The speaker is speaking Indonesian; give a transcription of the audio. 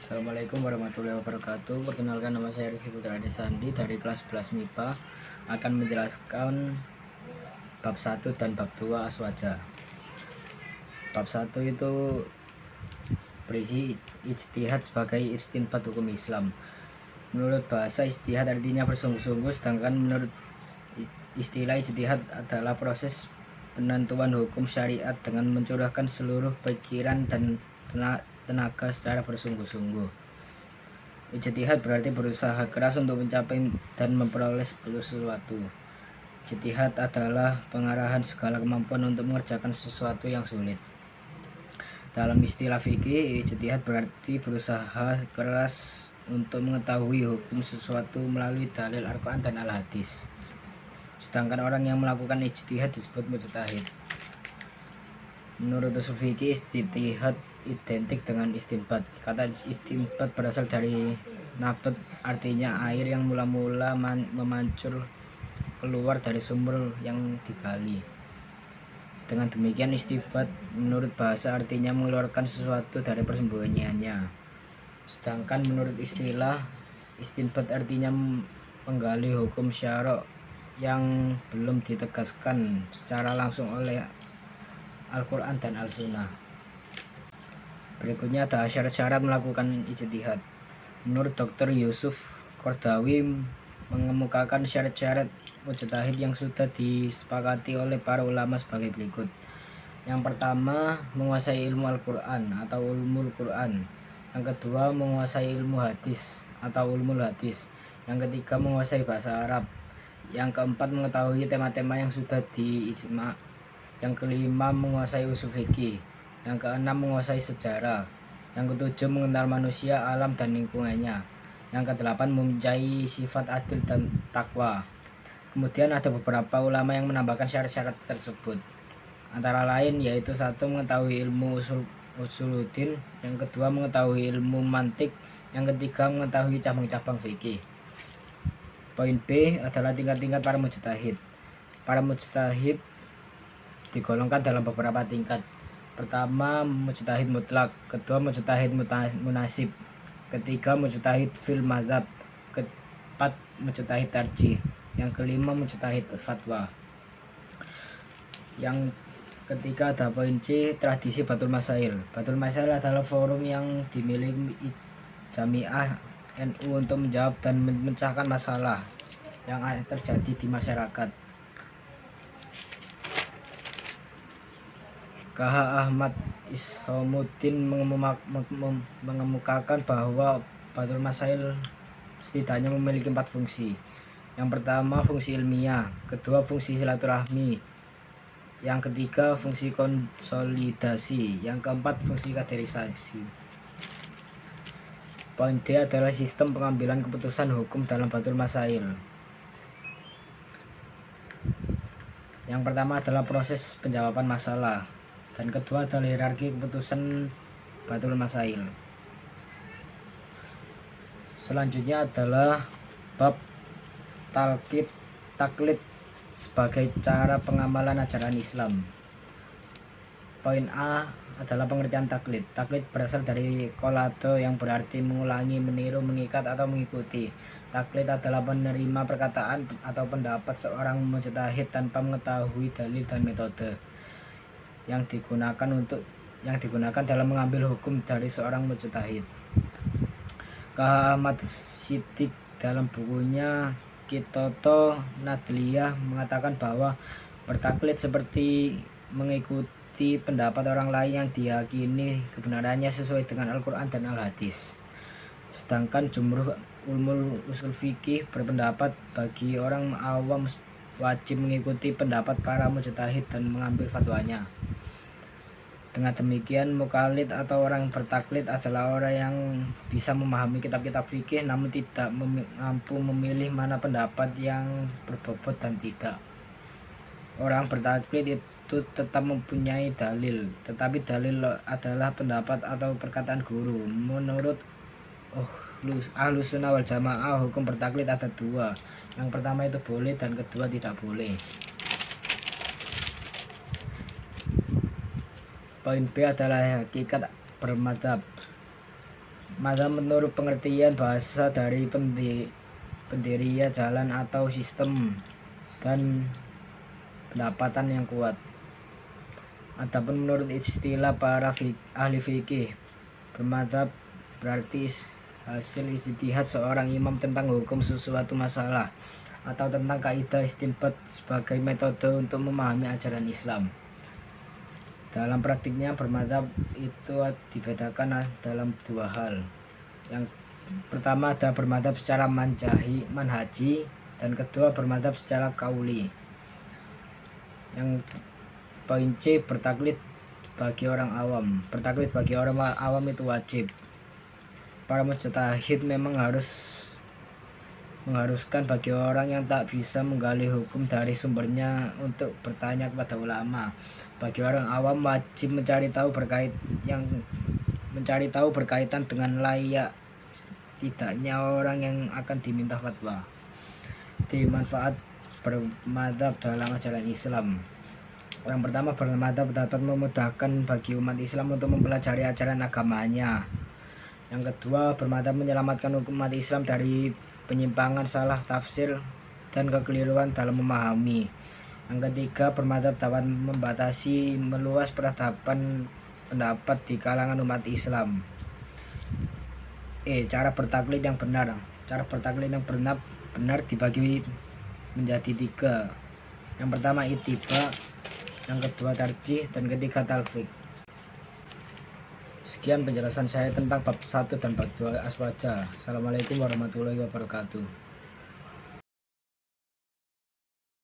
Assalamualaikum warahmatullahi wabarakatuh. Perkenalkan, nama saya Rifki Putra Adesandi dari kelas 11 MIPA, akan menjelaskan bab 1 dan bab 2 aswaja. Bab 1 itu berisi ijtihad sebagai istinbat hukum Islam. Menurut bahasa, ijtihad artinya bersungguh-sungguh, sedangkan menurut istilah ijtihad adalah proses penentuan hukum syariat dengan mencurahkan seluruh pikiran dan tenaga secara bersungguh-sungguh. Ijtihad berarti berusaha keras untuk mencapai dan memperoleh sesuatu. Ijtihad adalah pengarahan segala kemampuan untuk mengerjakan sesuatu yang sulit. Dalam istilah fikih, ijtihad berarti berusaha keras untuk mengetahui hukum sesuatu melalui dalil Al-Quran dan Al-Hadis. Sedangkan orang yang melakukan ijtihad disebut mujtahid. Menurut usul fikih, ijtihad identik dengan istinbat. Kata istinbat berasal dari nabat, artinya air yang mula-mula memancur keluar dari sumber yang digali. Dengan demikian, istinbat menurut bahasa artinya mengeluarkan sesuatu dari persembunyiannya. Sedangkan menurut istilah, istinbat artinya menggali hukum syara' yang belum ditegaskan secara langsung oleh Al-Quran dan Al-Sunnah. Berikutnya ada syarat-syarat melakukan ijtihad. Menurut Dr. Yusuf Qaradawi mengemukakan syarat-syarat mujtahid yang sudah disepakati oleh para ulama sebagai berikut. Yang pertama, menguasai ilmu Al-Quran atau ulumul Quran. Yang kedua, menguasai ilmu hadis atau ulumul hadis. Yang ketiga, menguasai bahasa Arab. Yang keempat, mengetahui tema-tema yang sudah diijma'. Yang kelima, menguasai usul fikih. Yang keenam, menguasai sejarah. Yang ketujuh, mengenal manusia, alam, dan lingkungannya. Yang kedelapan, mempunyai sifat adil dan takwa. Kemudian ada beberapa ulama yang menambahkan syarat-syarat tersebut. Antara lain yaitu satu, mengetahui ilmu usuluddin. Yang kedua, mengetahui ilmu mantik. Yang ketiga, mengetahui cabang-cabang fikih. Poin B adalah tingkat-tingkat para mujtahid. Para mujtahid digolongkan dalam beberapa tingkat. Pertama, mujtahid mutlak. Kedua, mujtahid munasib. Ketiga, mujtahid fil mazhab. Keempat, mujtahid tarjih. Yang kelima, mujtahid fatwa. Yang ketiga ada poin C, tradisi Batul Masail. Batul Masail adalah forum yang dimiliki Jamiah NU untuk menjawab dan memecahkan masalah yang terjadi di masyarakat. KH Ahmad Ishamuddin mengemukakan bahwa Batul Masail setidaknya memiliki 4 fungsi. Yang pertama, fungsi ilmiah. Kedua, fungsi silaturahmi. Yang ketiga, fungsi konsolidasi. Yang keempat, fungsi kaderisasi. Poin D adalah sistem pengambilan keputusan hukum dalam Batul Masail. Yang pertama adalah proses penjawaban masalah. Dan kedua adalah hierarki keputusan Batul Masail. Selanjutnya adalah bab taklid sebagai cara pengamalan ajaran Islam. Poin A adalah pengertian taklid. Taklid berasal dari kolado yang berarti mengulangi, meniru, mengikat, atau mengikuti. Taklid adalah menerima perkataan atau pendapat seorang mujtahid tanpa mengetahui dalil dan metode yang digunakan dalam mengambil hukum dari seorang mujtahid. KH Ahmad Siddiq dalam bukunya Qitotho Nadliyah mengatakan bahwa bertaklid seperti mengikuti pendapat orang lain yang diyakini kebenarannya sesuai dengan Al-Quran dan Al-Hadis. Sedangkan jumhur ulumul usul fikih berpendapat bagi orang awam wajib mengikuti pendapat para mujtahid dan mengambil fatwanya. Dengan demikian, mukallid atau orang bertaklid adalah orang yang bisa memahami kitab-kitab fikih namun tidak mampu memilih mana pendapat yang berbobot dan tidak. Orang bertaklid itu tetap mempunyai dalil, tetapi dalil adalah pendapat atau perkataan guru. Menurut Ahlus Sunnah wal Jamaah, hukum bertaklid ada 2. Yang pertama itu boleh dan kedua tidak boleh. Poin B adalah hakikat bermadzhab. Madzhab menurut pengertian bahasa dari pendirinya jalan atau sistem dan pendapatan yang kuat. Adapun menurut istilah para ahli fikih, bermadzhab berarti hasil ijtihad seorang imam tentang hukum suatu masalah atau tentang kaidah istinbat sebagai metode untuk memahami ajaran Islam. Dalam praktiknya bermadzhab itu dibedakan dalam dua hal. Yang pertama ada bermadzhab secara manhaji, dan kedua bermadzhab secara kauli. Yang poin C, bertaklid bagi orang awam. Bertaklid bagi orang awam itu wajib. Para mujtahid memang mengharuskan bagi orang yang tak bisa menggali hukum dari sumbernya untuk bertanya kepada ulama. Bagi orang awam wajib mencari tahu berkaitan dengan layak tidaknya orang yang akan diminta fatwa. Manfaat bermadzhab dalam ajaran Islam. Yang pertama, bermadzhab dapat memudahkan bagi umat Islam untuk mempelajari ajaran agamanya. Yang kedua, bermadzhab menyelamatkan hukum umat Islam dari penyimpangan, salah tafsir, dan kekeliruan dalam memahami. Yang ketiga, bermadzhab dapat membatasi meluas peradaban pendapat di kalangan umat Islam. Cara bertaklid yang benar. Cara bertaklid yang benar dibagi menjadi 3. Yang pertama ittiba, yang kedua tarjih, dan ketiga talfiq. Sekian penjelasan saya tentang bab 1 dan bab 2 aswaja. Assalamualaikum warahmatullahi wabarakatuh.